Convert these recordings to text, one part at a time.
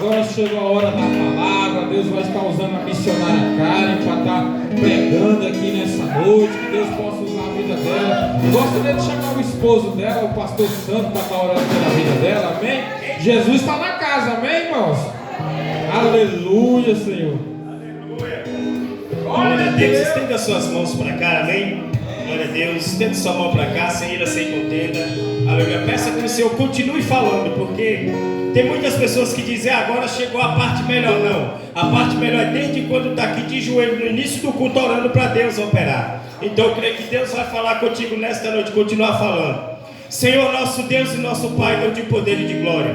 Agora chegou a hora da palavra. Deus vai estar usando a missionária Karen para estar pregando aqui nessa noite. Que Deus possa usar a vida dela. Gostaria de chamar o esposo dela, o pastor Santo, para estar orando pela vida dela. Amém? Jesus está na casa, amém, irmãos? Aleluia, Senhor. Aleluia. Glória a Deus. Estenda suas mãos para cá, amém? Glória a Deus. Estenda sua mão para cá, sem ira, sem contenda. Aleluia. Peça que o Senhor continue falando, porque tem muitas pessoas que dizem, agora chegou a parte melhor. Não. A parte melhor é desde quando está aqui de joelho no início do culto, orando para Deus operar. Então eu creio que Deus vai falar contigo nesta noite, continuar falando. Senhor, nosso Deus e nosso Pai, Deus de poder e de glória.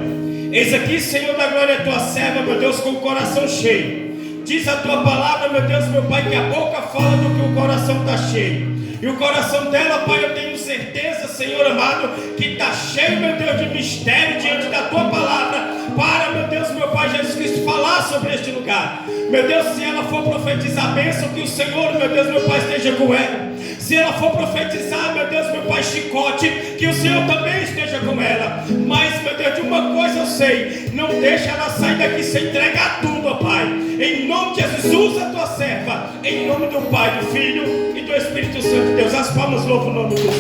Eis aqui, Senhor da glória, a tua serva, meu Deus, com o coração cheio. Diz a tua palavra, meu Deus, meu Pai, que a boca fala do que o coração está cheio. E o coração dela, Pai, eu tenho certeza, Senhor amado, que está cheio, meu Deus, de mistério diante da tua palavra, para, meu Deus, meu Pai Jesus Cristo, falar sobre este lugar. Meu Deus, se ela for profetizar bênção, que o Senhor, meu Deus, meu Pai, esteja com ela. Se ela for profetizar, meu Deus, meu Pai, chicote, que o Senhor também esteja com ela. Mas, meu Deus, de uma coisa eu sei, não deixa ela sair daqui sem entregar tudo, ó Pai. Em nome de Jesus, usa a tua serva. Em nome do Pai, do Filho e do Espírito Santo de Deus. As palmas louvam o nome do Senhor.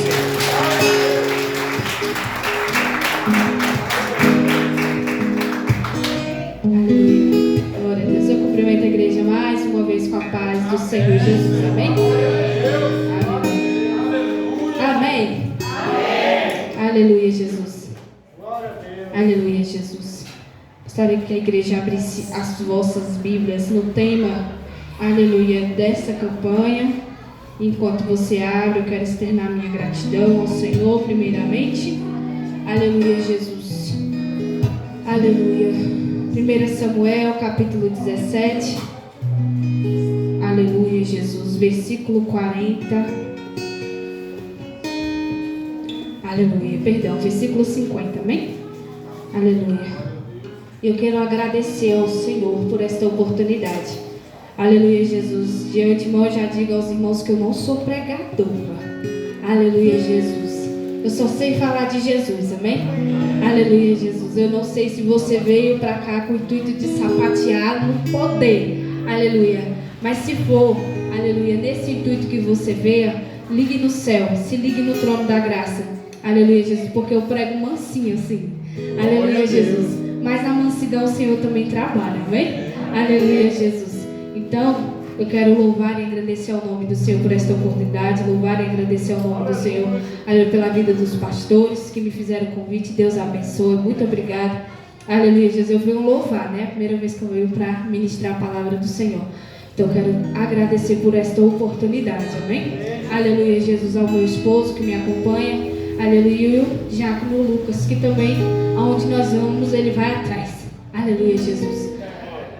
Glória a Deus. Eu cumprimento a igreja mais uma vez com a paz do Senhor Jesus. Amém? Amém. Aleluia, Jesus. Aleluia, Jesus. Gostaria que a igreja abrisse as vossas Bíblias no tema, aleluia, dessa campanha. Enquanto você abre, eu quero externar minha gratidão ao Senhor, primeiramente. Aleluia, Jesus. Aleluia. 1 Samuel, capítulo 17. Aleluia, Jesus. Versículo 40. Aleluia, perdão, versículo 50, amém? Aleluia. Eu quero agradecer ao Senhor por esta oportunidade. Aleluia, Jesus. De antemão eu já digo aos irmãos que eu não sou pregadora. Aleluia, Jesus. Eu só sei falar de Jesus, amém? Aleluia, Jesus. Eu não sei se você veio para cá com o intuito de sapatear no poder. Aleluia. Mas se for, aleluia, nesse intuito que você veio, ligue no céu, se ligue no trono da graça. Aleluia, Jesus. Porque eu prego mansinho assim. Aleluia, Jesus. Mas na mansidão o Senhor também trabalha, amém? Aleluia, Jesus. Então, eu quero louvar e agradecer ao nome do Senhor por esta oportunidade, louvar e agradecer ao nome do Senhor, aleluia, pela vida dos pastores que me fizeram o convite. Deus abençoe, muito obrigada. Aleluia, Jesus. Eu venho louvar, né? A primeira vez que eu venho para ministrar a palavra do Senhor. Então, eu quero agradecer por esta oportunidade, amém? Aleluia, Jesus, ao meu esposo que me acompanha. Aleluia, e o diácono Lucas, que também, aonde nós vamos, ele vai atrás. Aleluia, Jesus.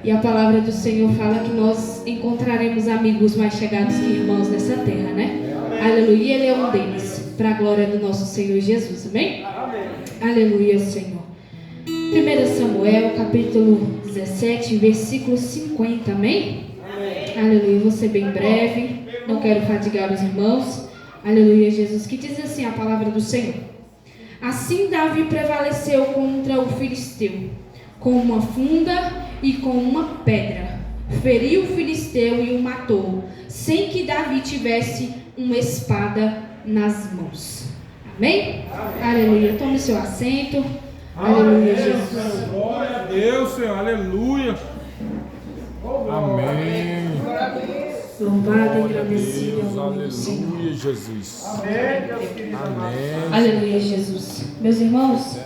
E a palavra do Senhor fala que nós encontraremos amigos mais chegados que irmãos nessa terra, né? Aleluia, e ele é um deles, para a glória do nosso Senhor Jesus, amém? Aleluia, Senhor. 1 Samuel, capítulo 17, versículo 50, amém? Aleluia, vou ser bem breve, não quero fadigar os irmãos. Aleluia, Jesus, que diz assim a palavra do Senhor. Assim Davi prevaleceu contra o filisteu, com uma funda e com uma pedra. Feriu o filisteu e o matou, sem que Davi tivesse uma espada nas mãos. Amém? Aleluia, tome seu assento. Aleluia, Jesus. Glória a Deus, Senhor. Aleluia. Amém. Louvado e agradecido ao nome do Senhor. Aleluia, Jesus. Amém. Aleluia, Jesus. Meus irmãos,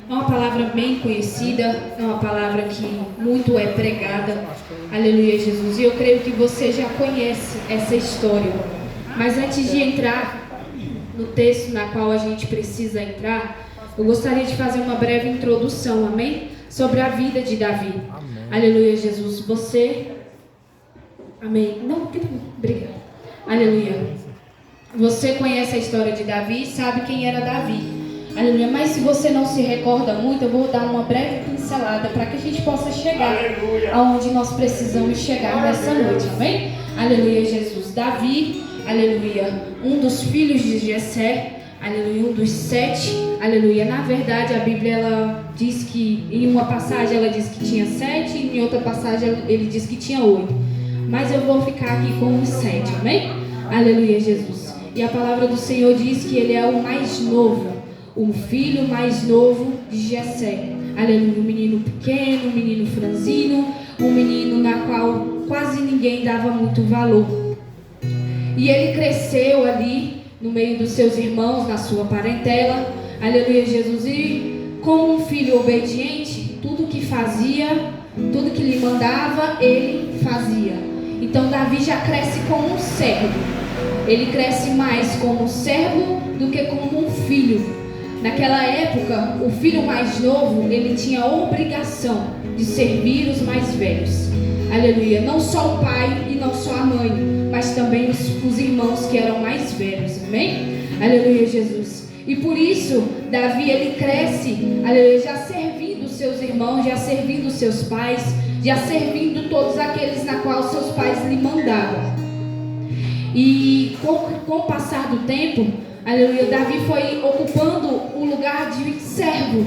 é uma palavra bem conhecida, é uma palavra que muito é pregada. Aleluia, Jesus. E eu creio que você já conhece essa história. Mas antes de entrar no texto na qual a gente precisa entrar, eu gostaria de fazer uma breve introdução, amém? Sobre a vida de Davi. Amém. Aleluia, Jesus. Você... Amém. Não, obrigada. Aleluia. Você conhece a história de Davi e sabe quem era Davi. Aleluia. Mas se você não se recorda muito, eu vou dar uma breve pincelada para que a gente possa chegar aonde nós precisamos chegar nessa noite. Amém? Aleluia, Jesus. Davi, aleluia, um dos filhos de Jessé, aleluia, um dos 7, aleluia. Na verdade, a Bíblia ela diz que, em uma passagem ela diz que tinha 7, e em outra passagem ele diz que tinha 8. Mas eu vou ficar aqui com os 7, amém? Aleluia, Jesus. E a palavra do Senhor diz que ele é o mais novo, o filho mais novo de Jessé. Aleluia, um menino pequeno, um menino franzino, um menino na qual quase ninguém dava muito valor. E ele cresceu ali no meio dos seus irmãos, na sua parentela, aleluia, Jesus, e como um filho obediente, tudo que fazia, tudo que lhe mandava, ele fazia. Então Davi já cresce como um servo, ele cresce mais como um servo do que como um filho. Naquela época, o filho mais novo, ele tinha a obrigação de servir os mais velhos, aleluia, não só o pai e não só a mãe, mas também os irmãos que eram mais velhos, amém? Aleluia, Jesus. E por isso, Davi, ele cresce, aleluia, já servindo seus irmãos, já servindo seus pais, já servindo todos aqueles na qual seus pais lhe mandavam. E com o passar do tempo, aleluia, Davi foi ocupando o lugar de servo,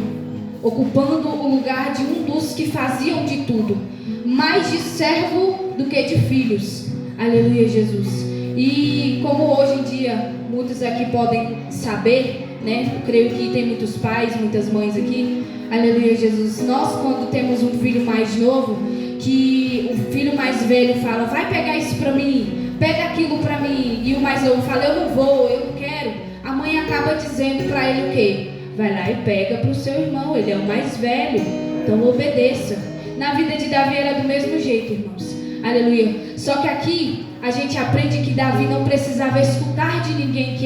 ocupando o lugar de um dos que faziam de tudo, mais de servo do que de filhos. Aleluia, Jesus. E como hoje em dia muitos aqui podem saber, né? Eu creio que tem muitos pais, muitas mães aqui. Aleluia, Jesus. Nós, quando temos um filho mais novo, que o filho mais velho fala, vai pegar isso pra mim, pega aquilo pra mim, e o mais novo fala, eu não vou, eu não quero, a mãe acaba dizendo pra ele o quê? Vai lá e pega pro seu irmão, ele é o mais velho, então obedeça. Na vida de Davi era do mesmo jeito, irmãos. Aleluia. Só que aqui a gente aprende que Davi não precisava escutar de ninguém o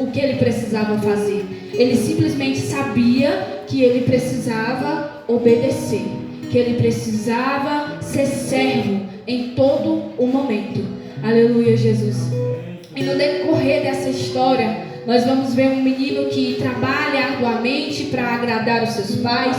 que ele precisava fazer. Ele simplesmente sabia que ele precisava obedecer, que ele precisava ser servo em todo o momento. Aleluia, Jesus. E no decorrer dessa história, nós vamos ver um menino que trabalha arduamente para agradar os seus pais,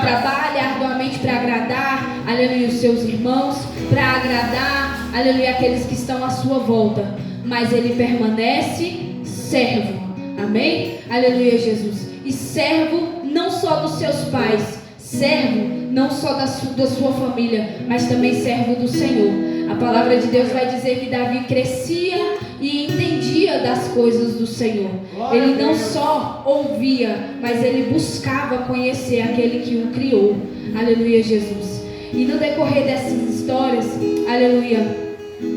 trabalha arduamente para agradar, aleluia, os seus irmãos, para agradar, aleluia, aqueles que estão à sua volta, mas ele permanece servo, amém? Aleluia, Jesus. E servo não só dos seus pais, servo não só da sua família, mas também servo do Senhor. A palavra de Deus vai dizer que Davi crescia e entendia das coisas do Senhor. Ele não só ouvia, mas ele buscava conhecer aquele que o criou. Aleluia, Jesus. E no decorrer dessas histórias, aleluia,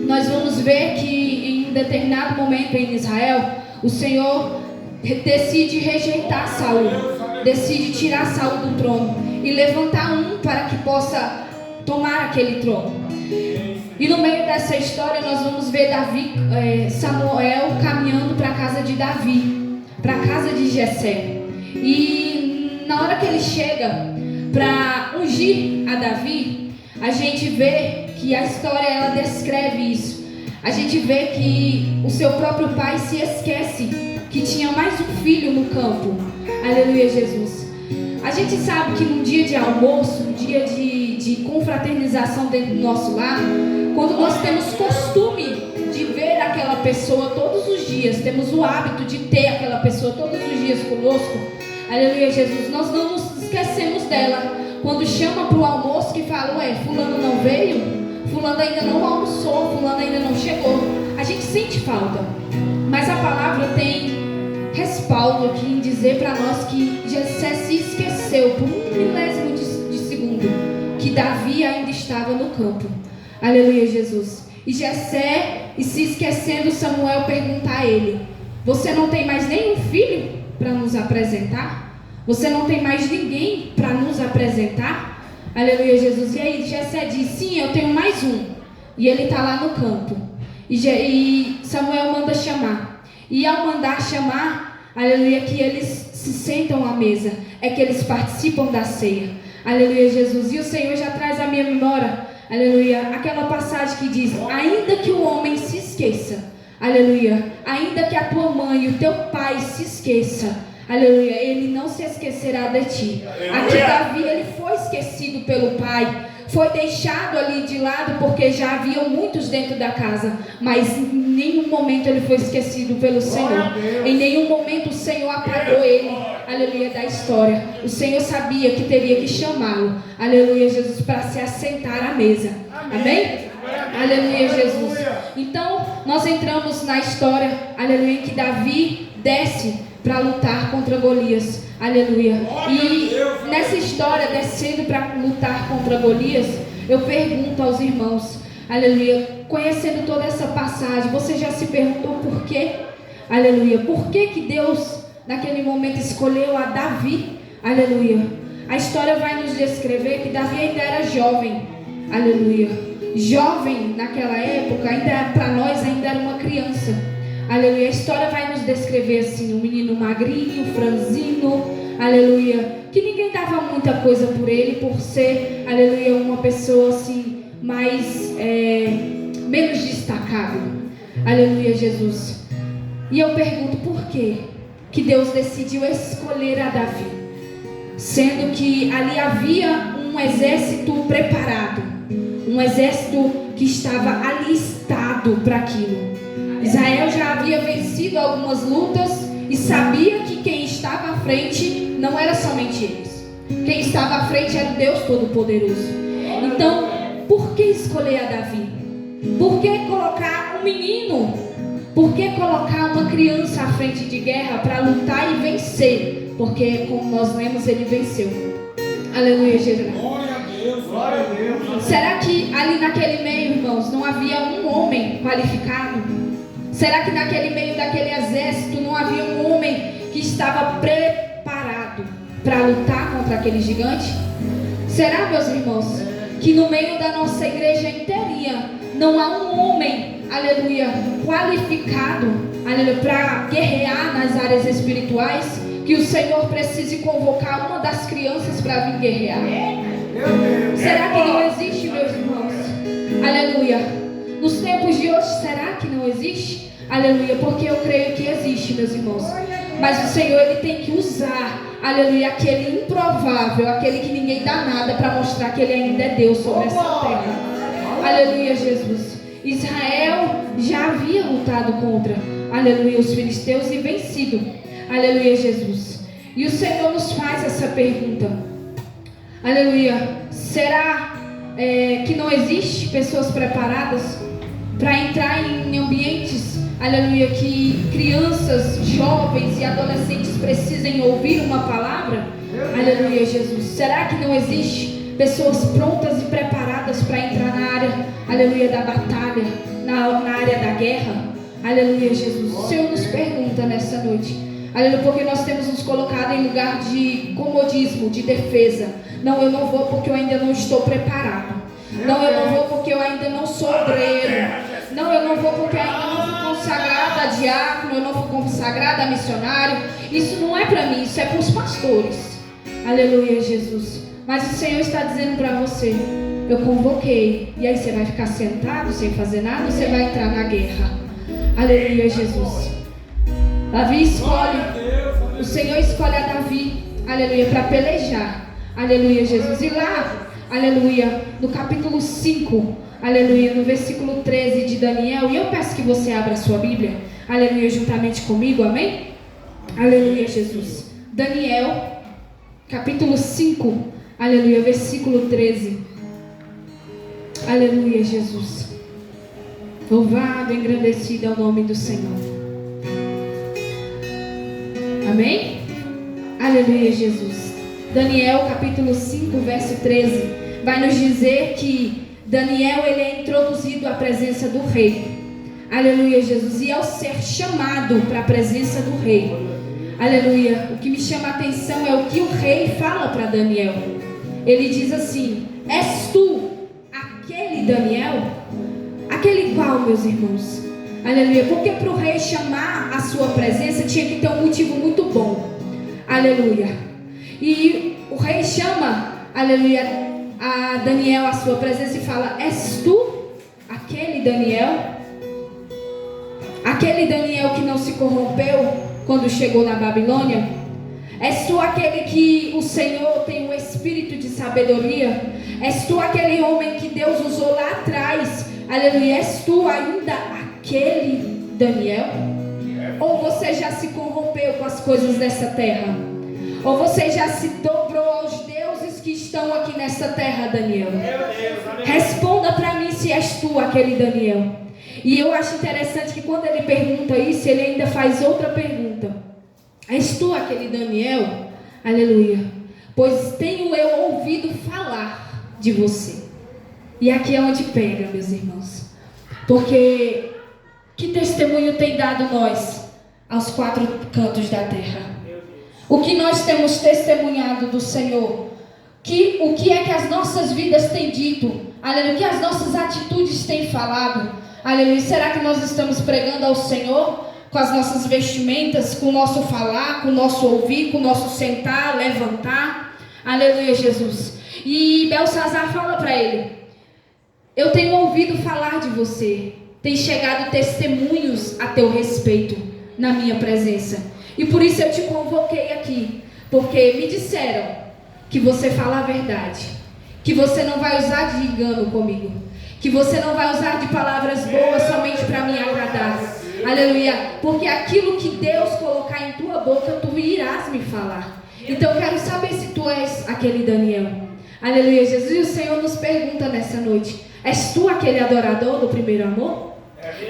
nós vamos ver que em um determinado momento em Israel, o Senhor decide rejeitar Saul, decide tirar Saul do trono e levantar um para que possa tomar aquele trono. E no meio dessa história nós vamos ver Samuel caminhando para a casa de Davi, para a casa de Jessé. E na hora que ele chega para ungir a Davi, a gente vê que a história ela descreve isso. A gente vê que o seu próprio pai se esquece que tinha mais um filho no campo. Aleluia, Jesus. A gente sabe que num dia de almoço, um dia de confraternização dentro do nosso lar, quando nós temos costume de ver aquela pessoa todos os dias, temos o hábito de ter aquela pessoa todos os dias conosco, aleluia, Jesus, nós não nos esquecemos dela. Quando chama para o almoço que fala, ué, fulano não veio, fulano ainda não almoçou, fulano ainda não chegou, a gente sente falta. Mas a palavra tem respaldo aqui em dizer para nós que Jessé se esqueceu por um milésimo de segundo que Davi ainda estava no campo. Aleluia, Jesus. E Jessé, e se esquecendo, Samuel pergunta a ele, você não tem mais nenhum filho para nos apresentar? Você não tem mais ninguém para nos apresentar? Aleluia, Jesus. E aí Jessé diz, sim, eu tenho mais um. E ele está lá no campo. E Samuel manda chamar. E ao mandar chamar, aleluia, que eles se sentam à mesa, é que eles participam da ceia. Aleluia, Jesus. E o Senhor já traz à minha memória, aleluia, aquela passagem que diz, ainda que o homem se esqueça, aleluia, ainda que a tua mãe e o teu pai se esqueça, aleluia, ele não se esquecerá de ti. Aqui Davi, ele foi esquecido pelo pai, foi deixado ali de lado porque já haviam muitos dentro da casa, mas em nenhum momento ele foi esquecido pelo Senhor. Em nenhum momento o Senhor apagou ele, aleluia, da história. O Senhor sabia que teria que chamá-lo, aleluia, Jesus, para se assentar à mesa. Amém? Aleluia, Jesus. Então nós entramos na história, aleluia, em que Davi desce para lutar contra Golias, aleluia. E nessa história, descendo para lutar contra Golias, eu pergunto aos irmãos, aleluia, conhecendo toda essa passagem, você já se perguntou por quê? Aleluia, por que Deus naquele momento escolheu a Davi? Aleluia. A história vai nos descrever que Davi ainda era jovem, aleluia. Jovem naquela época, ainda para nós ainda era uma criança. Aleluia, a história vai nos descrever assim, um menino magrinho, franzino, aleluia, que ninguém dava muita coisa por ele, por ser, aleluia, uma pessoa assim, mais, menos destacável, aleluia, Jesus. E eu pergunto por quê que Deus decidiu escolher a Davi, sendo que ali havia um exército preparado, um exército que estava alistado para aquilo. Israel já havia vencido algumas lutas e sabia que quem estava à frente não era somente eles. Quem estava à frente era o Deus Todo-Poderoso. Então, por que escolher a Davi? Por que colocar um menino? Por que colocar uma criança à frente de guerra para lutar e vencer? Porque, como nós lemos, ele venceu. Aleluia, Jesus. Glória a Deus, glória a Deus. Será que ali naquele meio, irmãos, não havia um homem qualificado? Será que naquele meio daquele exército não havia um homem que estava preparado para lutar contra aquele gigante? Será, meus irmãos, que no meio da nossa igreja inteirinha não há um homem, aleluia, qualificado, aleluia, para guerrear nas áreas espirituais, que o Senhor precise convocar uma das crianças para vir guerrear? Será que não existe, meus irmãos? Aleluia. Nos tempos de hoje, será que não existe? Aleluia, porque eu creio que existe, meus irmãos. Mas o Senhor, Ele tem que usar, aleluia, aquele improvável, aquele que ninguém dá nada, para mostrar que Ele ainda é Deus sobre essa terra. Aleluia, Jesus. Israel já havia lutado contra, aleluia, os filisteus e vencido. Aleluia, Jesus. E o Senhor nos faz essa pergunta. Aleluia. Será que não existe pessoas preparadas para entrar em ambientes, aleluia, que crianças, jovens e adolescentes precisem ouvir uma palavra? Aleluia, Jesus. Será que não existe pessoas prontas e preparadas para entrar na área, aleluia, da batalha, na área da guerra? Aleluia, Jesus. O Senhor nos pergunta nessa noite, aleluia, porque nós temos nos colocado em lugar de comodismo, de defesa. Não, eu não vou porque eu ainda não estou preparado. Não, eu não vou porque eu ainda não sou obreiro. Não, eu não vou porque ainda não fui consagrada a diácono, eu não fui consagrada a missionário. Isso não é para mim, isso é para os pastores. Aleluia, Jesus. Mas o Senhor está dizendo para você, eu convoquei. E aí você vai ficar sentado sem fazer nada ou você vai entrar na guerra? Aleluia, Jesus. Davi escolhe, o Senhor escolhe a Davi, aleluia, para pelejar. Aleluia, Jesus. E lá, aleluia, no capítulo 5, aleluia, no versículo 13 de Daniel, e eu peço que você abra a sua Bíblia, aleluia, juntamente comigo, amém? Aleluia, Jesus. Daniel, capítulo 5, aleluia, versículo 13. Aleluia, Jesus. Louvado, engrandecido é o nome do Senhor. Amém? Aleluia, Jesus. Daniel capítulo 5, verso 13, vai nos dizer que Daniel, ele é introduzido à presença do rei. Aleluia, Jesus. E ao ser chamado para a presença do rei, aleluia, o que me chama a atenção é o que o rei fala para Daniel. Ele diz assim: és tu aquele Daniel? Aquele qual, meus irmãos? Aleluia, porque para o rei chamar a sua presença tinha que ter um motivo muito bom. Aleluia. E o rei chama, aleluia, a Daniel à sua presença e fala: és tu aquele Daniel? Aquele Daniel que não se corrompeu quando chegou na Babilônia? És tu aquele que o Senhor tem um espírito de sabedoria? És tu aquele homem que Deus usou lá atrás? Aleluia. És tu ainda aquele Daniel? Ou você já se corrompeu com as coisas dessa terra? Ou você já se dobrou aos deuses que estão aqui nessa terra, Daniel? Responda para mim se és tu aquele Daniel. E eu acho interessante que quando ele pergunta isso, ele ainda faz outra pergunta. És tu aquele Daniel? Aleluia. Pois tenho eu ouvido falar de você. E aqui é onde pega, meus irmãos. Porque que testemunho tem dado nós aos quatro cantos da terra? O que nós temos testemunhado do Senhor? O que é que as nossas vidas têm dito? Aleluia. O que as nossas atitudes têm falado? Aleluia. Será que nós estamos pregando ao Senhor com as nossas vestimentas, com o nosso falar, com o nosso ouvir, com o nosso sentar, levantar? Aleluia, Jesus. E Belsazar fala para ele: eu tenho ouvido falar de você. Tem chegado testemunhos a teu respeito na minha presença. E por isso eu te convoquei aqui. Porque me disseram que você fala a verdade. Que você não vai usar de engano comigo. Que você não vai usar de palavras boas somente para me agradar. Aleluia. Porque aquilo que Deus colocar em tua boca, tu irás me falar. Então eu quero saber se tu és aquele Daniel. Aleluia, Jesus. E o Senhor nos pergunta nessa noite: és tu aquele adorador do primeiro amor?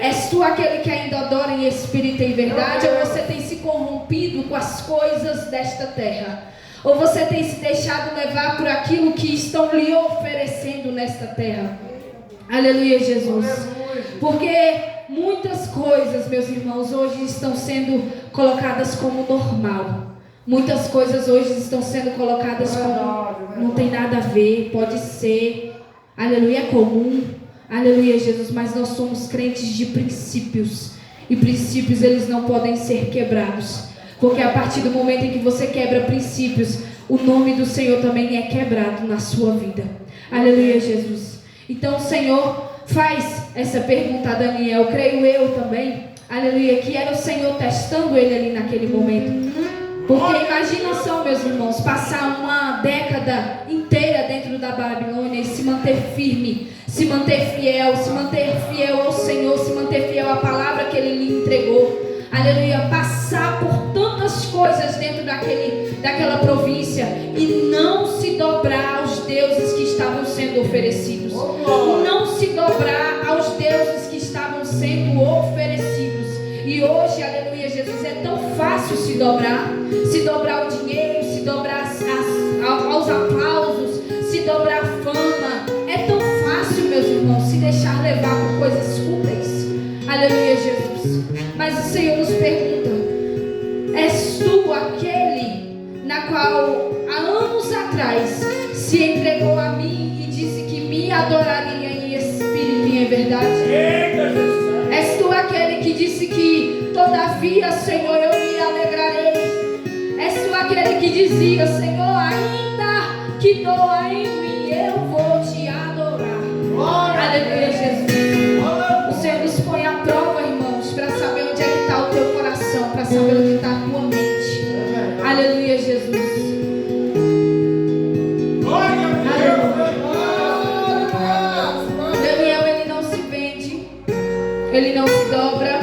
És tu aquele que ainda adora em espírito e em verdade? Ou você tem se corrompido com as coisas desta terra? Ou você tem se deixado levar por aquilo que estão lhe oferecendo nesta terra? Aleluia, Jesus. Porque muitas coisas, meus irmãos, hoje estão sendo colocadas como normal. Muitas coisas hoje estão sendo colocadas como não tem nada a ver, pode ser. Aleluia, é comum. Aleluia, Jesus. Mas nós somos crentes de princípios. E princípios, eles não podem ser quebrados. Porque a partir do momento em que você quebra princípios, o nome do Senhor também é quebrado na sua vida. Aleluia, Jesus. Então, Senhor, faz essa pergunta a Daniel. Creio eu também. Aleluia, que era o Senhor testando ele ali naquele momento. Porque imagina só, meus irmãos, passar uma década inteira dentro da Babilônia e se manter firme, se manter fiel ao Senhor, se manter fiel à palavra que Ele lhe entregou. Aleluia, passar por tantas coisas dentro daquela província e não se dobrar aos deuses que estavam sendo oferecidos. Não se dobrar aos deuses que estavam sendo oferecidos. E hoje, aleluia, Jesus, é tão fácil se dobrar ao dinheiro, se dobrar aos aplausos, se dobrar à fama. É tão fácil, meus irmãos, se deixar levar por coisas fúteis. Aleluia, Jesus. Mas o Senhor nos pergunta: és tu aquele na qual há anos atrás se entregou a mim e disse que me adoraria em espírito e em verdade? És tu aquele que disse que todavia, Senhor, eu me alegrarei? És tu aquele que dizia: Senhor, ainda que doa em mim, eu vou te adorar? Aleluia, Jesus. O Senhor nos põe à prova, irmãos, para saber onde é que está o teu coração, para saber onde está a tua mente. Aleluia, Jesus. Daniel, ele não se vende, ele não se dobra,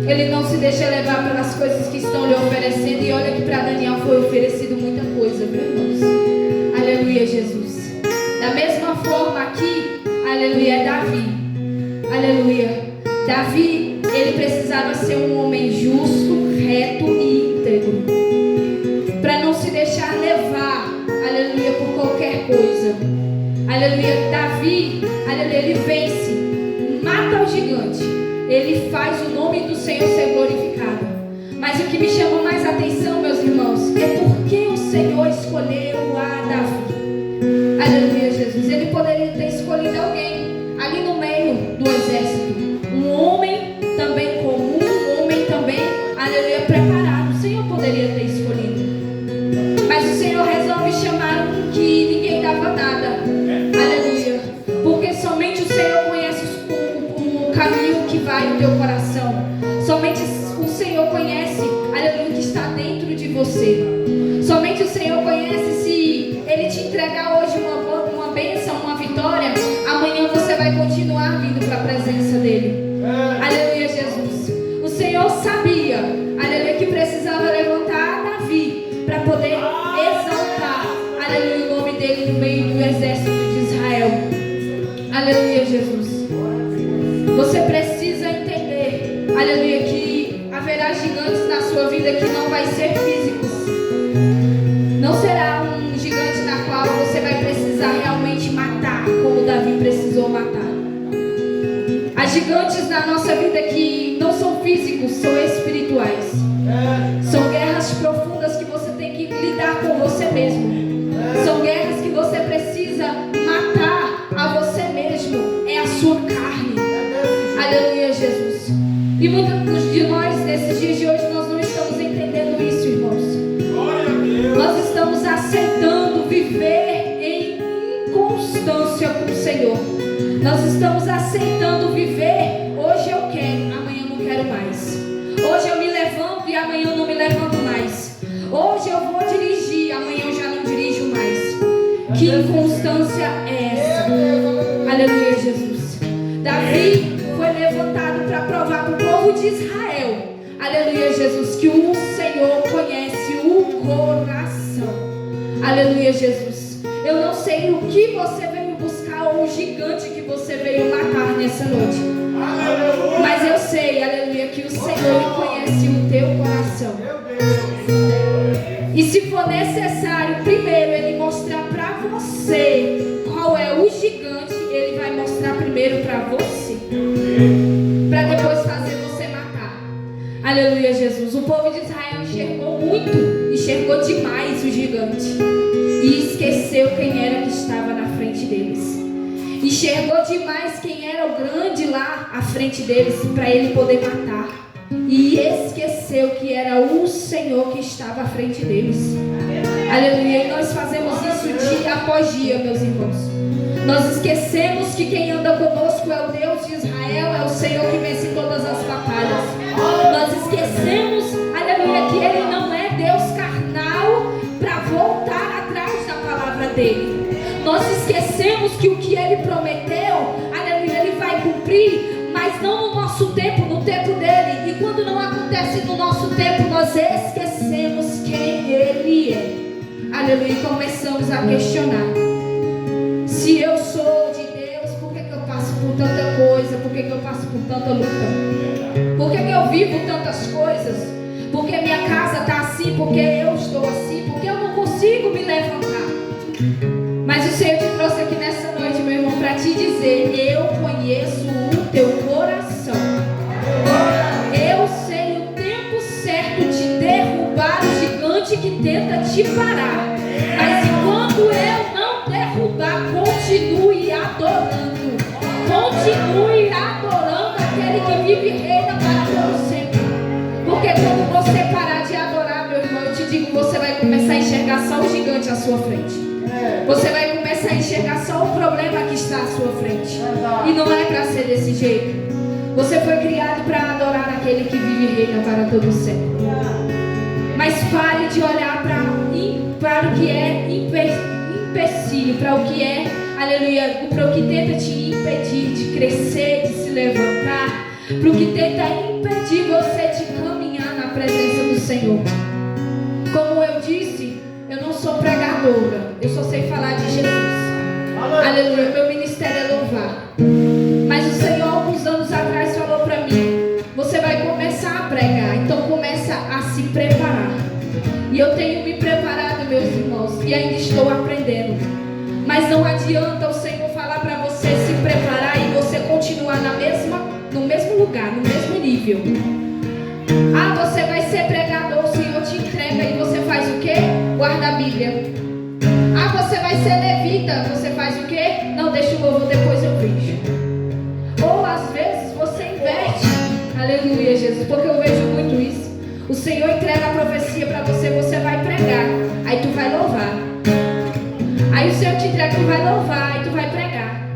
ele não se deixa levar pelas coisas que estão lhe oferecendo. E olha que para Daniel foi oferecido muita coisa, viu, irmãos? Aleluia, Jesus. Da mesma forma aqui, aleluia, é Davi. Aleluia. Davi, ele precisava ser um homem justo, reto e íntegro, para não se deixar levar, aleluia, por qualquer coisa. Aleluia. Davi, aleluia, ele vence, mata o gigante, ele faz o nome do Senhor ser glorificado. Mas o que me chamou mais a atenção, meus irmãos, é porque o Senhor escolheu a Davi. Aleluia, Jesus. Ele poderia ter escolhido alguém ali no meio do exército, um homem também comum, um homem também, aleluia, preparado. O Senhor poderia ter escolhido, mas o Senhor resolve chamar um que ninguém dava nada. Aleluia. Porque somente o Senhor conhece o caminho que vai no teu coração. Somente o Senhor conhece, aleluia, o que está dentro de você. Somente o Senhor conhece. Se Ele te entregar hoje uma vitória, amanhã você vai continuar vindo para a presença dele. Aleluia, Jesus. O Senhor sabia, aleluia, que precisava levantar Davi para poder exaltar, aleluia, o nome dele no meio do exército de Israel. Aleluia, Jesus. Você precisa entender, aleluia, que haverá gigantes na sua vida que não vai ser físicos. Não será um gigante na qual você vai precisar realmente matar, como Davi precisou matar. Há gigantes na nossa vida que não são físicos, são espirituais. São guerras profundas que você tem que lidar com você mesmo. São guerras que você precisa matar a você mesmo. É a sua carne. Aleluia, Jesus. E muitos de nós, nesses dias de hoje, nós não estamos entendendo isso, irmãos. Nós estamos aceitando viver em inconstância com o Senhor. Nós estamos aceitando viver. Hoje eu quero, amanhã eu não quero mais. Hoje eu me levanto e amanhã eu não me levanto mais. Hoje eu vou dirigir, amanhã eu já não dirijo mais. Que inconstância é essa? Aleluia, Jesus. Davi foi levantado para provar para o povo de Israel, aleluia, Jesus, que o Senhor conhece o coração. Aleluia, Jesus. Eu não sei o que você veio buscar ou o gigante que você veio matar nessa noite, mas eu sei, aleluia, que o Senhor conhece o teu coração. E se for necessário, primeiro Ele mostrar para você qual é o gigante, Ele vai mostrar primeiro para você, para depois fazer você matar. Aleluia, Jesus. O povo de Israel enxergou demais o gigante e esqueceu quem era que estava na frente deles. Enxergou demais quem era o grande lá à frente deles para ele poder matar, e esqueceu que era o Senhor que estava à frente deles. Aleluia. E nós fazemos isso dia após dia, meus irmãos. Nós esquecemos que quem anda conosco é o Deus de Israel, é o Senhor que vence todas as batalhas. Nós esquecemos, aleluia, que Ele não é Deus carnal para voltar atrás da palavra dEle. Nós esquecemos que o que Ele prometeu, aleluia, Ele vai cumprir, mas não no nosso tempo, no tempo dEle. E quando não acontece no nosso tempo, nós esquecemos quem Ele é. Aleluia, e começamos a questionar. Se eu sou de Deus, por que eu passo por tanta coisa? Por que eu passo por tanta luta? Por que eu vivo tantas coisas? Porque minha casa está assim? Porque eu estou assim? Porque eu não consigo me levantar? Mas o Senhor te trouxe aqui nessa noite, meu irmão, para te dizer: eu conheço o teu coração. Eu sei o tempo certo de derrubar o gigante que tenta te parar. Mas enquanto eu não derrubar, continue adorando. Continue adorando aquele que vive e reina para todo sempre. Porque quando você parar de adorar, meu irmão, eu te digo, você vai começar a enxergar só o gigante à sua frente. Você vai começar a enxergar só o problema que está à sua frente. E não é para ser desse jeito. Você foi criado para adorar aquele que vive e reina para todo sempre. Mas pare de olhar para o que é empecilho, para o que é, aleluia, para o que tenta te impedir de crescer, de se levantar, para o que tenta impedir você de caminhar na presença do Senhor. Como eu disse, eu não sou pregadora, eu só sei falar de Jesus. Aleluia, meu ministério é louvar. Mas o Senhor, alguns anos atrás, falou para mim: você vai começar a pregar, então começa a se preparar. E eu tenho me preparado, meus irmãos, e ainda estou aprendendo. Mas não adianta o Senhor falar para você se preparar e você continuar no mesmo lugar, no mesmo nível. Ah, você vai ser pregador, o Senhor te entrega e você faz o quê? Guarda a Bíblia. Ah, você vai ser levita, você faz o quê? Não, deixa o louvor, depois eu vejo. Ou às vezes você inverte. Aleluia, Jesus, porque eu vejo muito isso. O Senhor entrega a profecia para você, você vai pregar, aí tu vai louvar. Aí o Senhor te entrega, tu vai louvar, aí tu vai pregar.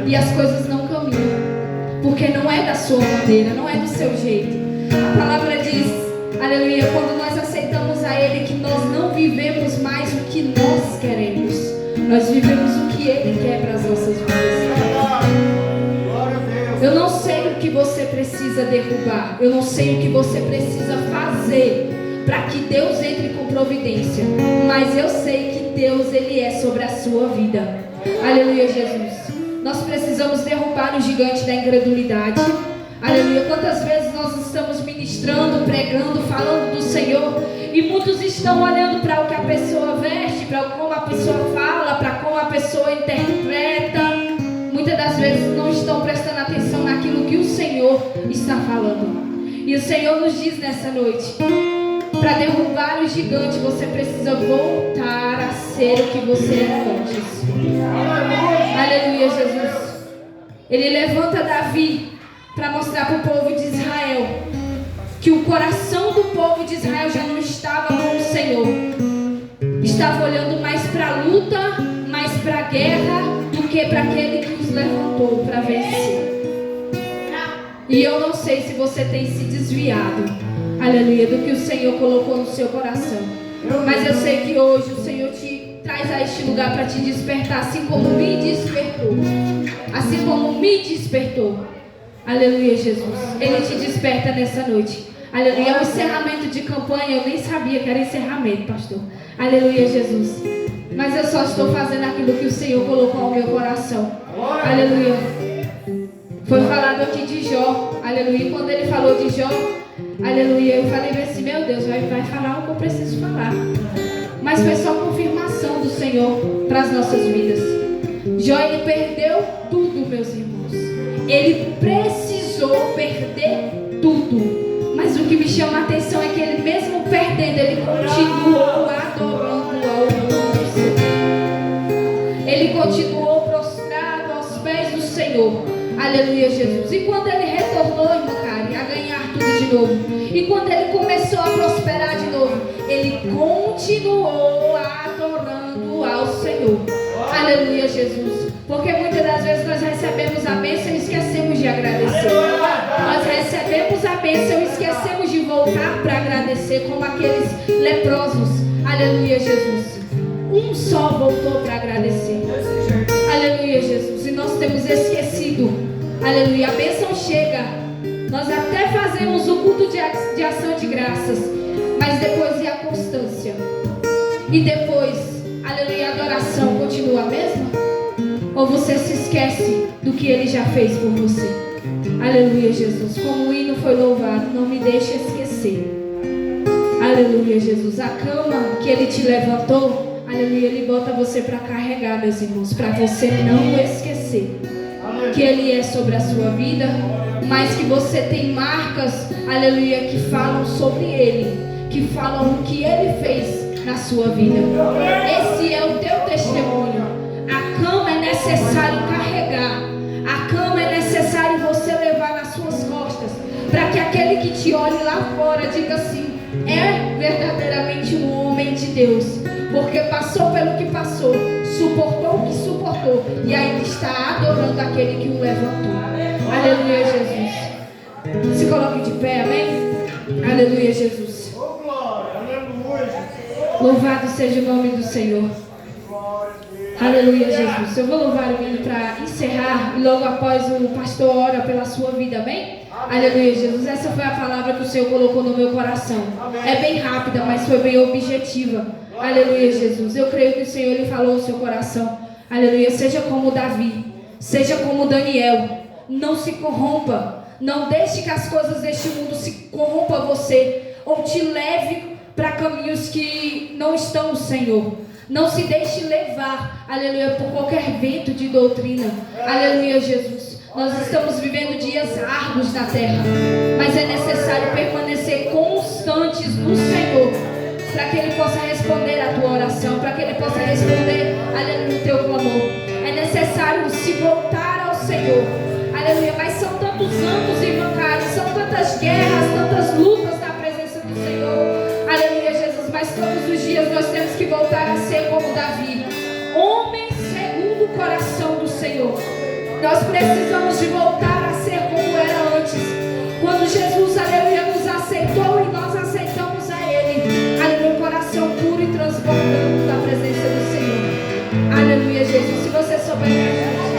E as coisas não caminham, porque não é da sua maneira, não é do seu jeito. A palavra diz, aleluia, quando nós aceitamos a Ele, que nós não vivemos mais o que nós queremos, nós vivemos o que Ele quer para as nossas nossas vidas. Eu não sei o que você precisa derrubar. Eu não sei o que você precisa fazer para que Deus entre com providência. Mas eu sei que Deus, Ele é sobre a sua vida. Aleluia, Jesus. Nós precisamos derrubar o gigante da incredulidade. Aleluia. Quantas vezes nós estamos ministrando, pregando, falando do Senhor, e muitos estão olhando para o que a pessoa veste, para como a pessoa fala, para como a pessoa interpreta. Muitas das vezes não estão prestando atenção naquilo que o Senhor está falando. E o Senhor nos diz nessa noite: para derrubar o gigante, você precisa voltar a ser o que você era antes. Aleluia, Jesus. Ele levanta Davi para mostrar para o povo de Israel que o coração do povo de Israel já não estava com o Senhor. Estava olhando mais para a luta, mais para a guerra, do que para aquele que os levantou para vencer. E eu não sei se você tem se desviado, aleluia, do que o Senhor colocou no seu coração. Mas eu sei que hoje o Senhor te traz a este lugar para te despertar, assim como me despertou. Assim como me despertou. Aleluia, Jesus. Ele te desperta nessa noite. Aleluia. É um encerramento de campanha. Eu nem sabia que era encerramento, pastor. Aleluia, Jesus. Mas eu só estou fazendo aquilo que o Senhor colocou ao meu coração. Aleluia. Foi falado aqui de Jó. Aleluia. E quando ele falou de Jó, aleluia, eu falei assim: meu Deus, vai falar o que eu preciso falar. Mas foi só confirmação do Senhor para as nossas vidas. Jó, ele perdeu tudo, meus irmãos. Ele precisou perder tudo. Mas o que me chama a atenção é que ele, mesmo perdendo, ele continuou adorando ao Senhor. Ele continuou prostrado aos pés do Senhor. Aleluia, Jesus. E quando ele retornou, irmão Karen, a ganhar tudo de novo, e quando ele começou a prosperar de novo, ele continuou adorando ao Senhor. Aleluia, Jesus. Porque muitas das vezes nós recebemos a bênção e esquecemos de agradecer. Nós recebemos a bênção e esquecemos de voltar para agradecer, como aqueles leprosos. Aleluia, Jesus. Um só voltou para agradecer. Aleluia, Jesus. E nós temos esquecido. Aleluia. A bênção chega. Nós até fazemos o culto de ação de graças. Mas depois e a constância. E depois, aleluia, a adoração continua a mesma? Ou você se esquece do que Ele já fez por você? Aleluia, Jesus. Como o hino foi louvado, não me deixe esquecer. Aleluia, Jesus. A cama que Ele te levantou, aleluia, Ele bota você para carregar, meus irmãos, para você não esquecer que Ele é sobre a sua vida, mas que você tem marcas, aleluia, que falam sobre Ele, que falam o que Ele fez na sua vida. Esse é o teu testemunho. A cama é necessário carregar. A cama é necessário você levar nas suas costas, para que aquele que te olhe lá fora diga assim: é verdadeiramente um homem de Deus, porque passou pelo que passou, suportou o que suportou, e ainda está adorando aquele que o levantou. Aleluia, Jesus. Se coloque de pé, amém? Aleluia, Jesus. Louvado seja o nome do Senhor. Aleluia, Jesus. Eu vou louvar o hino para encerrar, e logo após o pastor ora pela sua vida, amém? Aleluia, Jesus. Essa foi a palavra que o Senhor colocou no meu coração. É bem rápida, mas foi bem objetiva. Aleluia, Jesus. Eu creio que o Senhor lhe falou no seu coração. Aleluia. Seja como Davi, seja como Daniel. Não se corrompa. Não deixe que as coisas deste mundo se corrompam você, ou te leve para caminhos que não estão no Senhor. Não se deixe levar, aleluia, por qualquer vento de doutrina. Aleluia, Jesus. Nós estamos vivendo dias árduos na terra, mas é necessário permanecer constantes no Senhor, para que Ele possa responder a tua oração, para que Ele possa responder, aleluia, o teu clamor. É necessário se voltar ao Senhor. Aleluia, mas são tantos anos, irmão Carlos, são tantas guerras, tantas lutas na presença do Senhor. Aleluia, Jesus, mas todos os dias nós temos que voltar a ser como Davi, homem segundo o coração do Senhor. Nós precisamos de voltar a ser como era antes, quando Jesus, aleluia, nos aceitou e nós aceitamos a Ele. Aleluia, coração puro e transbordando da presença do Senhor. Aleluia, Jesus. Se você souber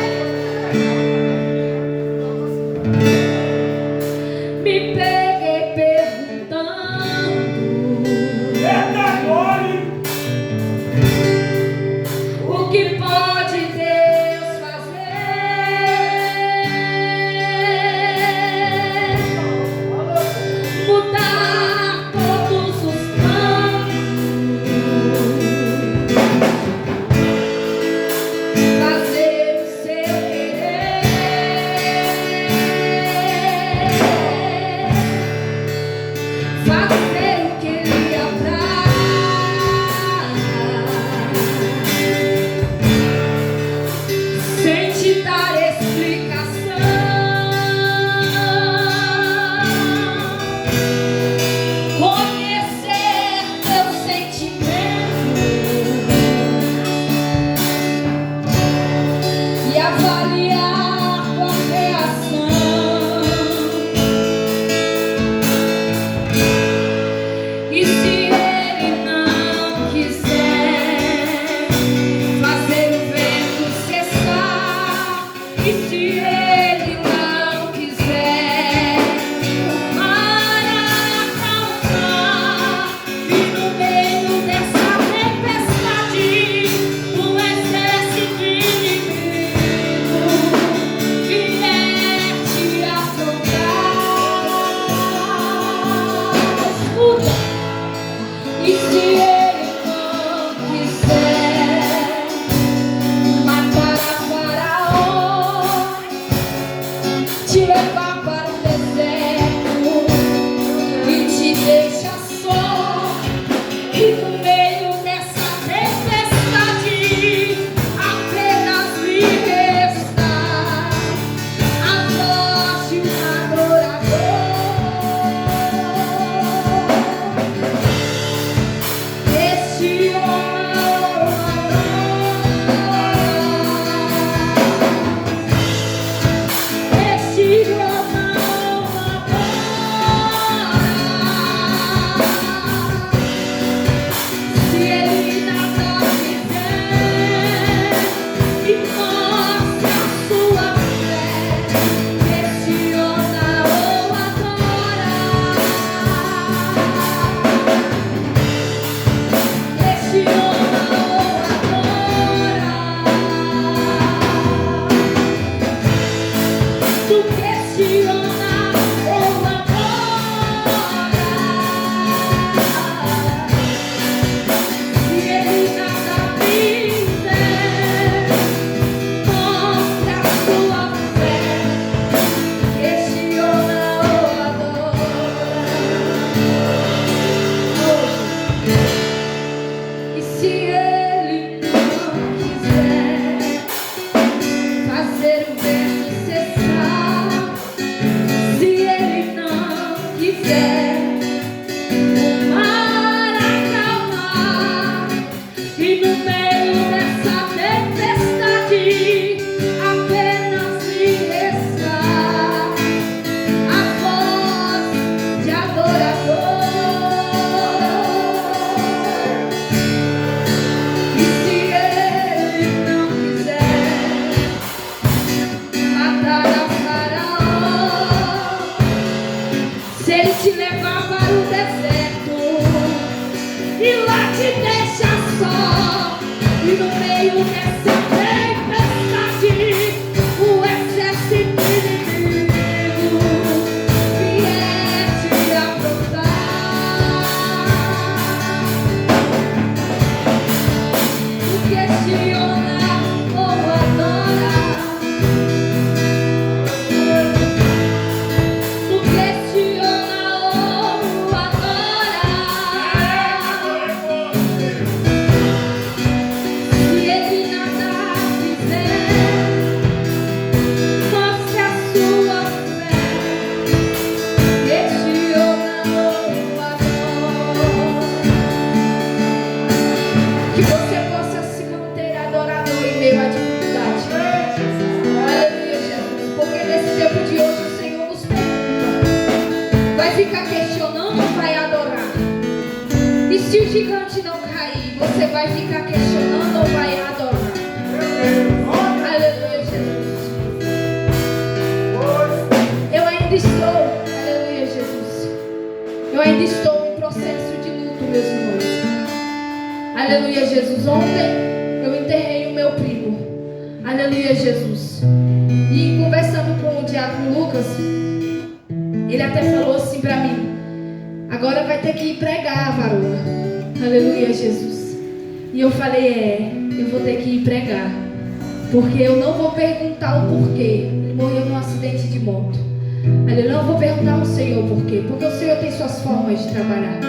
Porque eu não vou perguntar o porquê. Ele morreu num acidente de moto. Eu não vou perguntar ao Senhor por quê. Porque o Senhor tem suas formas de trabalhar.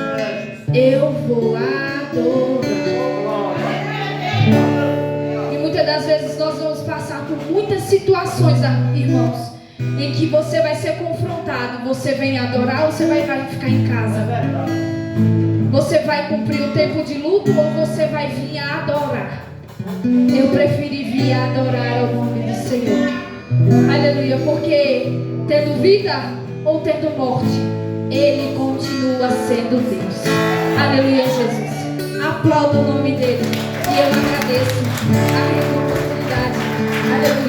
Eu vou adorar. E muitas das vezes nós vamos passar por muitas situações, irmãos, em que você vai ser confrontado. Você vem adorar ou você vai ficar em casa? Você vai cumprir o tempo de luto ou você vai vir adorar? Eu preferi vir adorar ao nome do Senhor. tendo vida ou tendo morte, Ele continua sendo Deus. Aleluia, Jesus. Aplauda o nome dele.